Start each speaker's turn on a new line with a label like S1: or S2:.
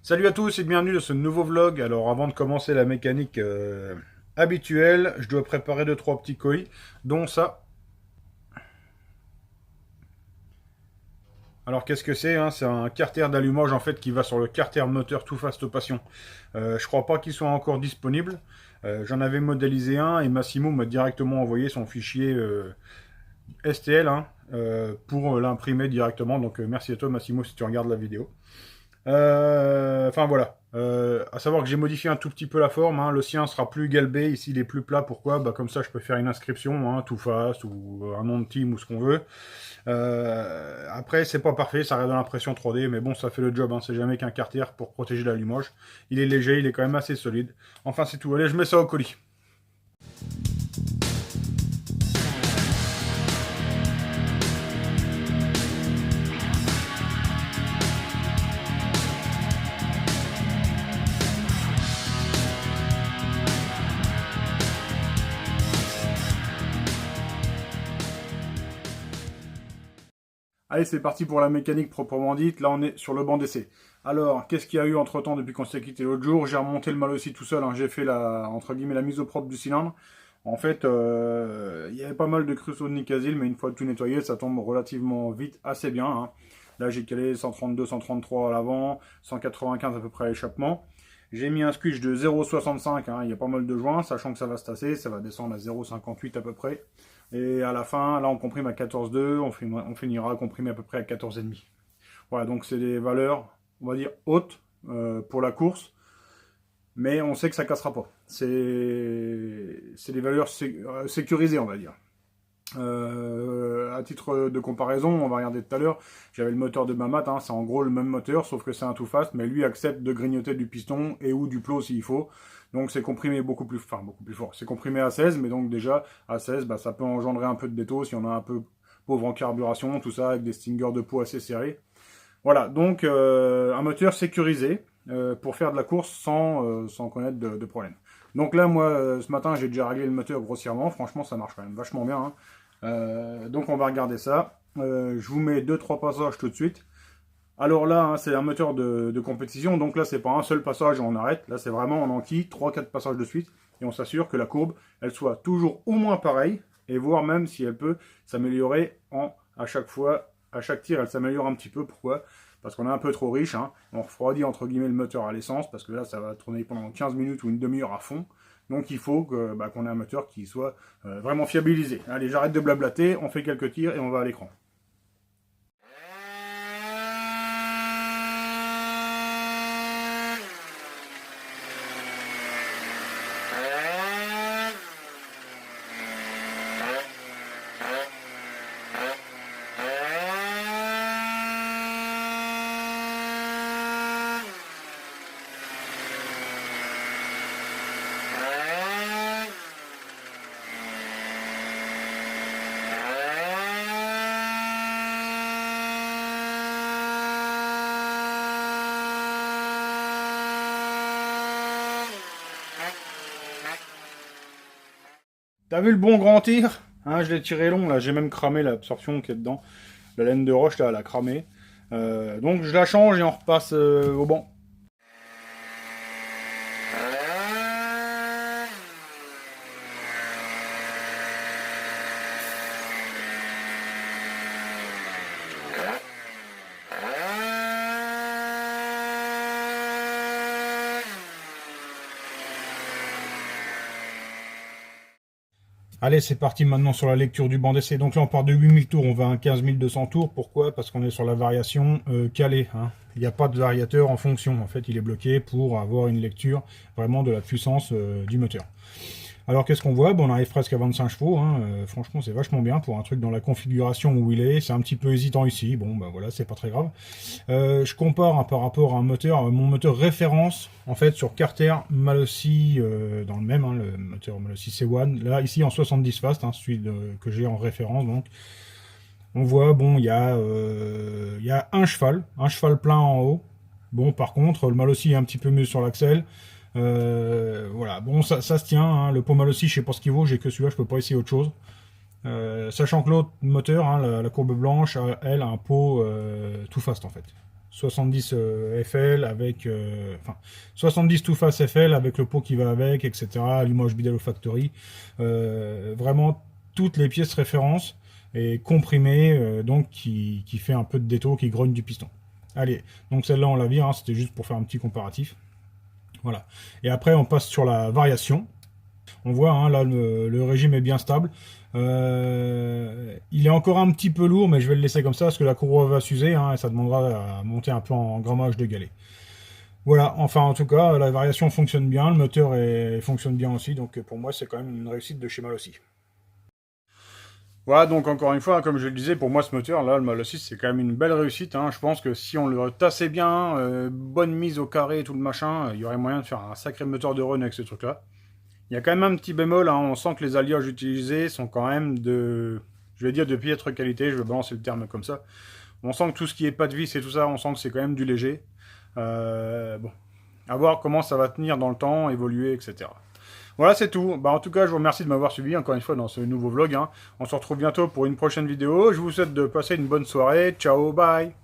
S1: Salut à tous et bienvenue dans ce nouveau vlog. Alors avant de commencer la mécanique habituelle, je dois préparer deux trois petits colis, dont ça. Alors qu'est-ce que c'est hein? C'est un carter d'allumage en fait qui va sur le carter moteur Too Fast Passion. Je crois pas qu'il soit encore disponible. J'en avais modélisé un et Massimo m'a directement envoyé son fichier STL hein, pour l'imprimer directement. Donc merci à toi Massimo si tu regardes la vidéo. Enfin voilà. À savoir que j'ai modifié un tout petit peu la forme. Hein. Le sien sera plus galbé. Ici, il est plus plat. Pourquoi? Bah, comme ça, je peux faire une inscription, hein, tout face ou un nom de team ou ce qu'on veut. Après, c'est pas parfait. Ça reste dans l'impression 3D. Mais bon, ça fait le job. Hein. C'est jamais qu'un carter pour protéger l'allumage. Il est léger. Il est quand même assez solide. Enfin, c'est tout. Allez, je mets ça au colis. Allez, c'est parti pour la mécanique proprement dite. Là, on est sur le banc d'essai. Alors, qu'est-ce qu'il y a eu entre-temps depuis qu'on s'est quitté l'autre jour? J'ai remonté le mal aussi tout seul. Hein. J'ai fait la, entre guillemets, la mise au propre du cylindre. En fait, il y avait pas mal de cristaux de nicazyle, mais une fois tout nettoyé, ça tombe relativement vite, assez bien. Hein. Là, j'ai calé 132, 133 à l'avant, 195 à peu près à l'échappement. J'ai mis un squish de 0,65, hein. Il y a pas mal de joints, sachant que ça va se tasser, ça va descendre à 0,58 à peu près. Et à la fin, là, on comprime à 14,2, on finira à comprimer à peu près à 14,5. Voilà, donc c'est des valeurs, on va dire, hautes pour la course, mais on sait que ça cassera pas. C'est des valeurs sécurisées, on va dire. À titre de comparaison, on va regarder tout à l'heure, j'avais le moteur de Mamat, hein, c'est en gros le même moteur, sauf que c'est un Too Fast, mais lui accepte de grignoter du piston et ou du plot s'il faut. Donc c'est comprimé beaucoup plus fort. C'est comprimé à 16, mais donc déjà à 16, bah, ça peut engendrer un peu de déto si on a un peu pauvre en carburation, tout ça avec des stingers de peau assez serrés. Voilà, donc un moteur sécurisé pour faire de la course sans connaître de problème. Donc là, moi, ce matin, j'ai déjà réglé le moteur grossièrement. Franchement, ça marche quand même vachement bien. Hein. Donc on va regarder ça. Je vous mets 2-3 passages tout de suite. Alors là, hein, c'est un moteur de compétition, donc là, c'est pas un seul passage et on arrête. Là, c'est vraiment en enquille, 3-4 passages de suite, et on s'assure que la courbe, elle soit toujours au moins pareille, et voire même si elle peut s'améliorer à chaque fois, à chaque tir, elle s'améliore un petit peu. Pourquoi? Parce qu'on est un peu trop riche, hein. On refroidit entre guillemets le moteur à l'essence, parce que là, ça va tourner pendant 15 minutes ou une demi-heure à fond. Donc il faut qu'on ait un moteur qui soit vraiment fiabilisé. Allez, j'arrête de blablater, on fait quelques tirs et on va à l'écran. T'as vu le bon grand tir? Hein, je l'ai tiré long, là, j'ai même cramé l'absorption qui est dedans. La laine de roche, là, elle a cramé. Donc je la change et on repasse au banc. Allez, c'est parti maintenant sur la lecture du banc d'essai. Donc là, on part de 8000 tours, on va à 15200 tours. Pourquoi? Parce qu'on est sur la variation calée. Hein. Il n'y a pas de variateur en fonction. En fait, il est bloqué pour avoir une lecture vraiment de la puissance du moteur. Alors, qu'est-ce qu'on voit? Bon, on arrive presque à 25 chevaux. Hein. Franchement, c'est vachement bien pour un truc dans la configuration où il est. C'est un petit peu hésitant ici. Bon, bah voilà, c'est pas très grave. Je compare hein, par rapport à un moteur, mon moteur référence, en fait, sur Carter Malossi, dans le même, hein, le moteur Malossi C1. Là, ici, en 70 fast, hein, celui que j'ai en référence, donc. On voit, bon, il y a un cheval plein en haut. Bon, par contre, le Malossi est un petit peu mieux sur l'axel. Voilà, bon, ça se tient. Hein. Le pot Malossi, je sais pas ce qu'il vaut, j'ai que celui-là, je peux pas essayer autre chose. Sachant que l'autre moteur, hein, la courbe blanche, elle a un pot Too Fast en fait.
S2: 70 FL avec... enfin, 70 Too Fast FL avec le pot qui va avec, etc. Limoges Bidello Factory. Vraiment, toutes les pièces références et comprimées, donc qui fait un peu de détaux, qui grogne du piston. Allez, donc celle-là on la vire, hein, c'était juste pour faire un petit comparatif. Voilà. Et après on passe sur la variation. On voit, hein, là, le régime est bien stable. Il est encore un petit peu lourd, mais je vais le laisser comme ça, parce que la courroie va s'user, hein, et ça demandera à monter un peu en grammage de galet. Voilà, enfin, en tout cas, la variation fonctionne bien, le moteur fonctionne bien aussi, donc pour moi, c'est quand même une réussite de chez Mal aussi.
S1: Voilà, donc encore une fois, hein, comme je le disais, pour moi ce moteur là, le Mal 6, c'est quand même une belle réussite. Hein. Je pense que si on le tassait bien, bonne mise au carré et tout le machin, il y aurait moyen de faire un sacré moteur de run avec ce truc-là. Il y a quand même un petit bémol, hein, on sent que les alliages utilisés sont quand même de, je vais dire, de piètre qualité, je vais balancer le terme comme ça. On sent que tout ce qui est pas de vis et tout ça, on sent que c'est quand même du léger. Bon, à voir comment ça va tenir dans le temps, évoluer, etc. Voilà, c'est tout. Bah, en tout cas, je vous remercie de m'avoir suivi encore une fois dans ce nouveau vlog. Hein. On se retrouve bientôt pour une prochaine vidéo. Je vous souhaite de passer une bonne soirée. Ciao, bye.